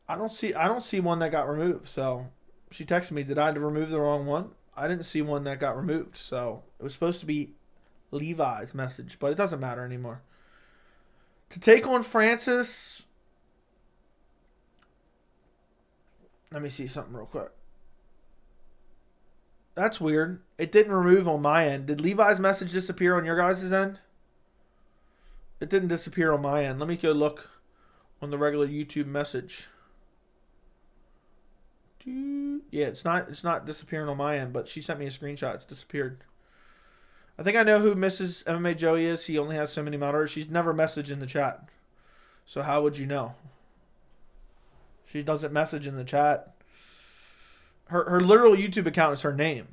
don't see one that got removed. So she texted me, did I remove the wrong one? I didn't see one that got removed. So it was supposed to be Levi's message, but it doesn't matter anymore. To take on Francis, let me see something real quick. That's weird. It didn't remove on my end. Did Levi's message disappear on your guys' end? It didn't disappear on my end. Let me go look on the regular YouTube message. Yeah, it's not disappearing on my end, but she sent me a screenshot. It's disappeared. I think I know who Mrs. MMA Joey is. He only has so many moderators. She's never messaged in the chat. So how would you know? She doesn't message in the chat. Her literal YouTube account is her name.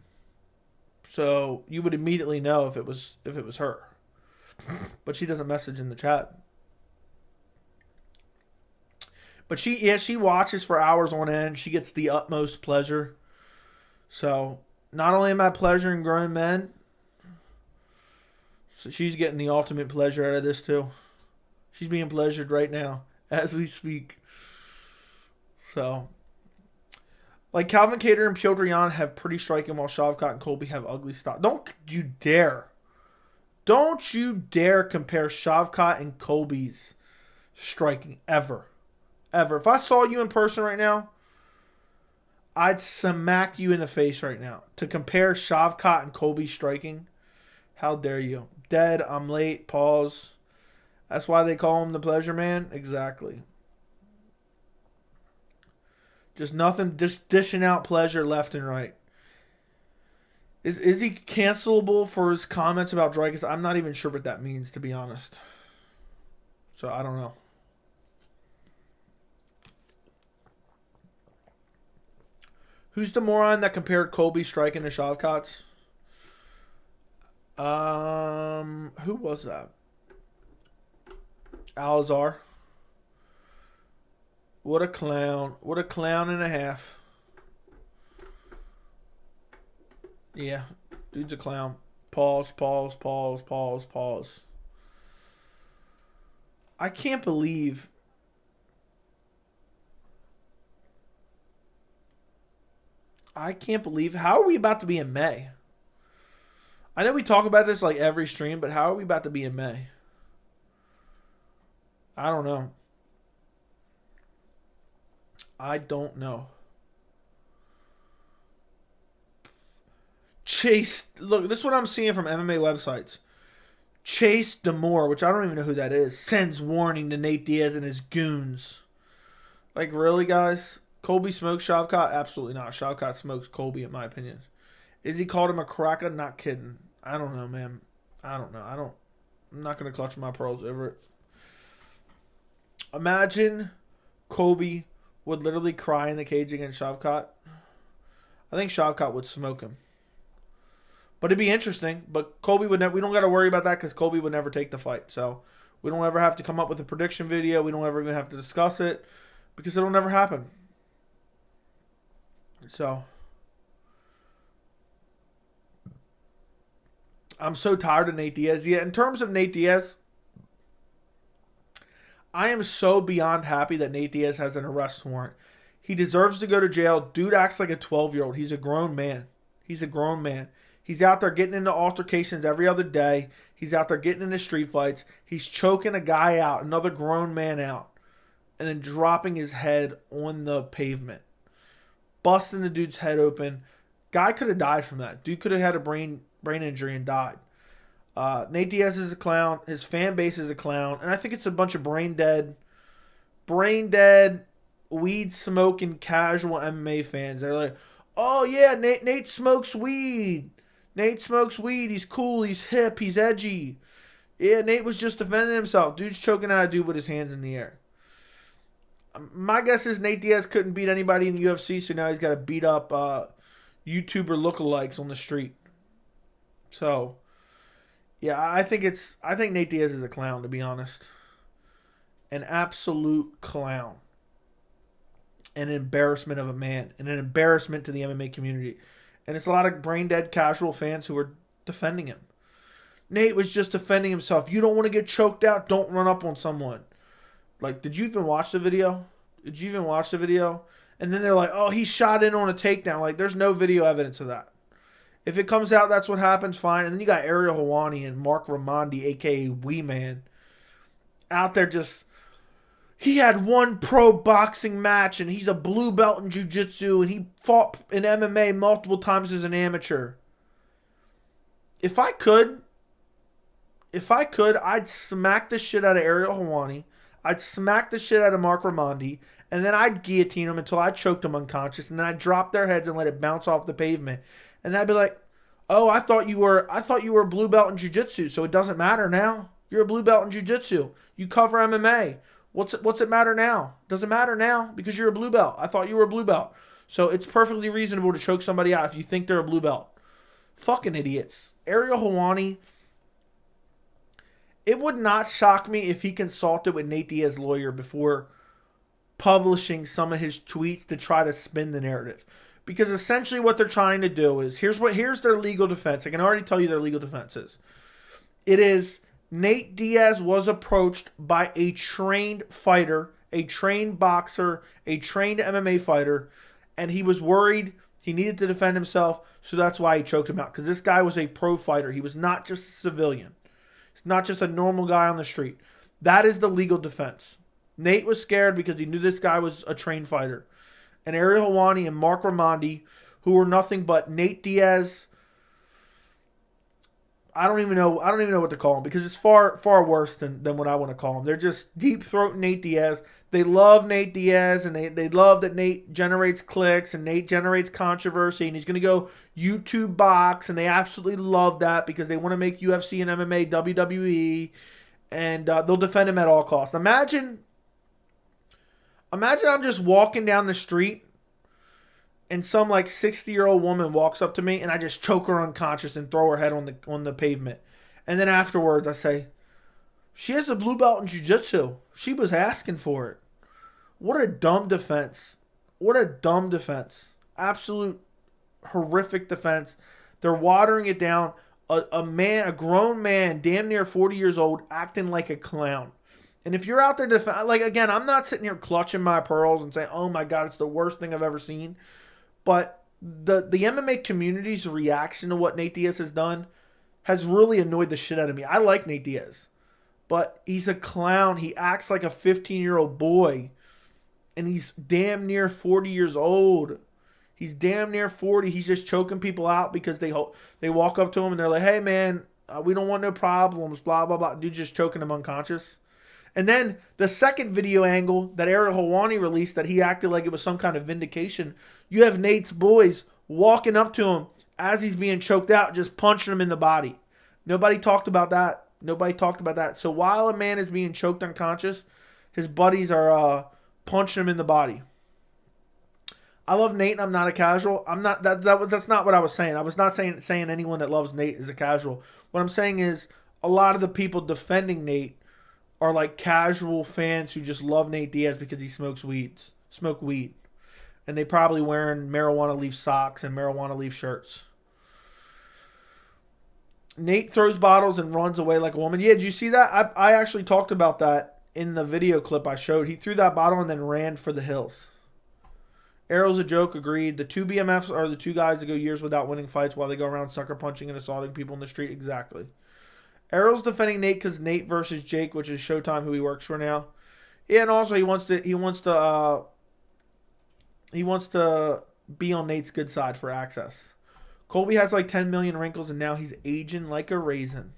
So you would immediately know if it was her. But she doesn't message in the chat. But she watches for hours on end. She gets the utmost pleasure. So not only am I pleasuring grown men, so she's getting the ultimate pleasure out of this too. She's being pleasured right now as we speak. So, like Calvin Kattar and Piotr Jan have pretty striking, while Shavkat and Colby have ugly style. Don't you dare compare Shavkat and Colby's striking ever. If I saw you in person right now, I'd smack you in the face right now. To compare Shavkat and Colby striking, how dare you? Dead, I'm late, pause. That's why they call him the pleasure man? Exactly. Just nothing, just dishing out pleasure left and right. Is he cancelable for his comments about Dreykus? I'm not even sure what that means, to be honest. So I don't know. Who's the moron that compared Colby striking to Shavkat's? Who was that? Alazar. What a clown. What a clown and a half. Yeah, dude's a clown. Pause. I can't believe how are we about to be in May? I know we talk about this like every stream, but how are we about to be in May? I don't know. Chase, look, this is what I'm seeing from MMA websites. Chase Demore, which I don't even know who that is, sends warning to Nate Diaz and his goons. Like, really, guys? Colby smokes Shavkat? Absolutely not. Shavkat smokes Colby, in my opinion. Is he called him a cracker? Not kidding. I don't know, man. I don't know. I'm not going to clutch my pearls over it. Imagine Colby would literally cry in the cage against Shavkat. I think Shavkat would smoke him. But it'd be interesting. But Colby would never. We don't got to worry about that because Colby would never take the fight. So we don't ever have to come up with a prediction video. We don't ever even have to discuss it because it'll never happen. So I'm so tired of Nate Diaz. Yeah, in terms of Nate Diaz, I am so beyond happy that Nate Diaz has an arrest warrant. He deserves to go to jail. Dude acts like a 12-year-old. He's a grown man. He's out there getting into altercations every other day. He's out there getting into street fights. He's choking a guy out, another grown man out, and then dropping his head on the pavement. Busting the dude's head open. Guy could have died from that. Dude could have had a brain injury and died. Nate Diaz is a clown. His fan base is a clown. And I think it's a bunch of brain dead, weed smoking, casual MMA fans. They're like, oh yeah, Nate smokes weed. Nate smokes weed. He's cool. He's hip. He's edgy. Yeah, Nate was just defending himself. Dude's choking out a dude with his hands in the air. My guess is Nate Diaz couldn't beat anybody in the UFC, so now he's got to beat up YouTuber lookalikes on the street. So, yeah, I think Nate Diaz is a clown, to be honest. An absolute clown. An embarrassment of a man. And an embarrassment to the MMA community. And it's a lot of brain-dead casual fans who are defending him. Nate was just defending himself. You don't want to get choked out, don't run up on someone. Like, did you even watch the video? And then they're like, oh, he shot in on a takedown. Like, there's no video evidence of that. If it comes out that's what happens, fine. And then you got Ariel Helwani and Mark Raimondi, a.k.a. Wee Man, out there just... He had one pro boxing match, and he's a blue belt in jiu-jitsu, and he fought in MMA multiple times as an amateur. If I could, I'd smack the shit out of Ariel Helwani. I'd smack the shit out of Mark Raimondi, And then I'd guillotine them until I choked them unconscious, and then I'd drop their heads and let it bounce off the pavement. And then I'd be like, "Oh, I thought you were a blue belt in jiu-jitsu, so it doesn't matter now. You're a blue belt in jiu-jitsu. You cover MMA. What's it matter now? Doesn't matter now because you're a blue belt. I thought you were a blue belt. So it's perfectly reasonable to choke somebody out if you think they're a blue belt." Fucking idiots. Ariel Helwani, it would not shock me if he consulted with Nate Diaz's lawyer before publishing some of his tweets to try to spin the narrative. Because essentially what they're trying to do is, here's their legal defense. I can already tell you their legal defense is. It is Nate Diaz was approached by a trained fighter, a trained boxer, a trained MMA fighter, and he was worried he needed to defend himself, so that's why he choked him out. Because this guy was a pro fighter. He was not just a civilian. He's not just a normal guy on the street. That is the legal defense. Nate was scared because he knew this guy was a trained fighter. And Ariel Helwani and Mark Raimondi, who were nothing but Nate Diaz. I don't even know what to call him because it's far worse than what I want to call him. They're just deep throating Nate Diaz. They love Nate Diaz, and they love that Nate generates clicks and Nate generates controversy, and he's going to go YouTube box, and they absolutely love that because they want to make UFC and MMA WWE, and they'll defend him at all costs. Imagine I'm just walking down the street and some like 60-year-old woman walks up to me and I just choke her unconscious and throw her head on the pavement. And then afterwards I say, "She has a blue belt in jiu-jitsu. She was asking for it." What a dumb defense. What a dumb defense. Absolute horrific defense. They're watering it down. A grown man, damn near 40 years old, acting like a clown. And if you're out there like, again, I'm not sitting here clutching my pearls and saying, "Oh my God, it's the worst thing I've ever seen." But the MMA community's reaction to what Nate Diaz has done has really annoyed the shit out of me. I like Nate Diaz, but he's a clown. He acts like a 15-year-old boy, and he's damn near 40 years old. He's damn near 40. He's just choking people out because they walk up to him and they're like, "Hey man, we don't want no problems, blah blah blah." Dude just choking him unconscious. And then the second video angle that Ariel Helwani released, that he acted like it was some kind of vindication, you have Nate's boys walking up to him as he's being choked out, just punching him in the body. Nobody talked about that. Nobody talked about that. So while a man is being choked unconscious, his buddies are punching him in the body. I love Nate, and I'm not a casual. That's not what I was saying. I was not saying anyone that loves Nate is a casual. What I'm saying is a lot of the people defending Nate are like casual fans who just love Nate Diaz because he smoke weed. And they probably wearing marijuana leaf socks and marijuana leaf shirts. Nate throws bottles and runs away like a woman. Yeah, did you see that? I actually talked about that in the video clip I showed. He threw that bottle and then ran for the hills. Ariel's a joke, agreed. The two BMFs are the two guys that go years without winning fights while they go around sucker punching and assaulting people in the street. Exactly. Ariel's defending Nate because Nate versus Jake, which is Showtime, who he works for now. Yeah, and also he wants to be on Nate's good side for access. Colby has like 10 million wrinkles and now he's aging like a raisin.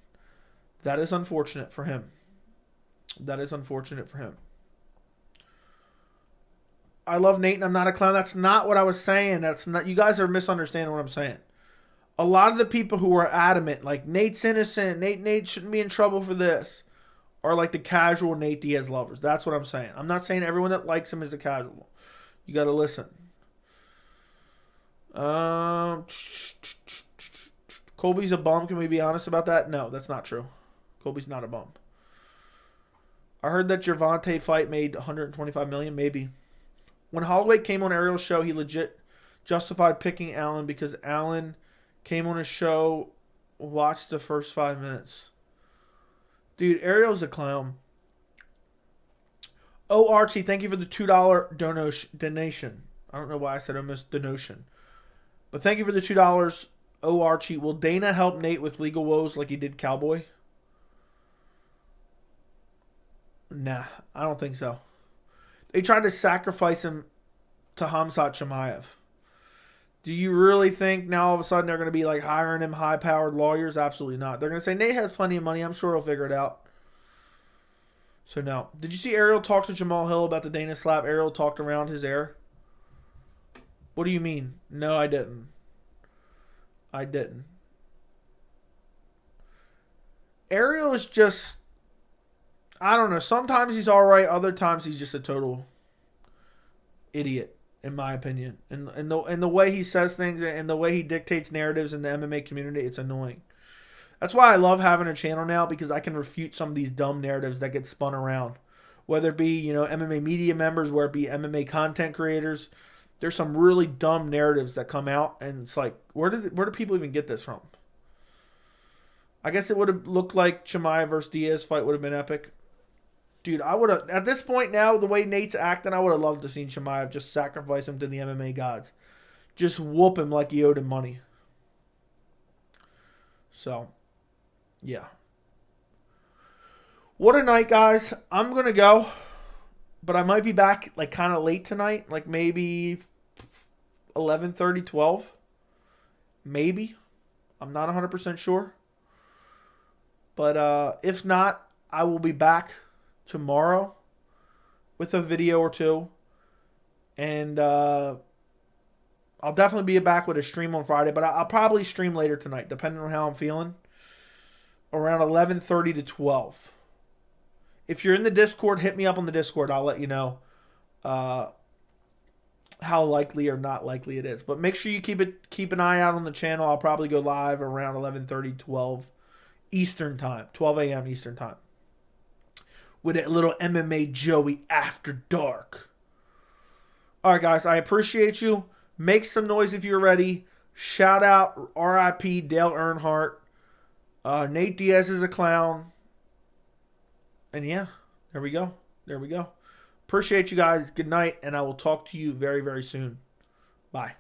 That is unfortunate for him. I love Nate and I'm not a clown. That's not what I was saying. You guys are misunderstanding what I'm saying. A lot of the people who are adamant, like Nate's innocent, Nate shouldn't be in trouble for this, are like the casual Nate Diaz lovers. That's what I'm saying. I'm not saying everyone that likes him is a casual. You got to listen. Colby's a bum. Can we be honest about that? No, that's not true. Colby's not a bum. I heard that Gervonta fight made $125 million. Maybe. When Holloway came on Ariel's show, he legit justified picking Allen because Allen came on his show, watched the first 5 minutes. Dude, Ariel's a clown. Oh, Archie, thank you for the $2 donation. I don't know why I said I missed donation. But thank you for the $2. Oh, Archie, will Dana help Nate with legal woes like he did Cowboy? Nah, I don't think so. They tried to sacrifice him to Khamzat Chimaev. Do you really think now all of a sudden they're going to be like hiring him high-powered lawyers? Absolutely not. They're going to say, Nate has plenty of money. I'm sure he'll figure it out. So no. Did you see Ariel talk to Jamal Hill about the Dana slap? Ariel talked around his ear. What do you mean? No, I didn't. I didn't. Ariel is just, I don't know. Sometimes he's all right. Other times he's just a total idiot, in my opinion. And the way he says things and the way he dictates narratives in the MMA community, it's annoying. That's why I love having a channel now, because I can refute some of these dumb narratives that get spun around. Whether it be, MMA media members, whether it be MMA content creators. There's some really dumb narratives that come out, and it's like, where do people even get this from? I guess it would have looked like Chimaev versus Diaz fight would have been epic. Dude, I would have, at this point now, the way Nate's acting, I would have loved to see Chimaev just sacrifice him to the MMA gods. Just whoop him like he owed him money. So, yeah. What a night, guys. I'm going to go, but I might be back like kind of late tonight, like maybe 11:30, 12. Maybe. I'm not 100% sure. But if not, I will be back tomorrow with a video or two. And I'll definitely be back with a stream on Friday. But I'll probably stream later tonight, depending on how I'm feeling. Around 11:30 to 12. If you're in the Discord, hit me up on the Discord. I'll let you know how likely or not likely it is. But make sure you keep an eye out on the channel. I'll probably go live around 11:30, 12 Eastern time, 12 a.m. Eastern time, with a little MMA Joey after dark. All right, guys, I appreciate you. Make some noise if you're ready. Shout out R.I.P. Dale Earnhardt. Nate Diaz is a clown. And yeah, there we go. There we go. Appreciate you guys. Good night, and I will talk to you very, very soon. Bye.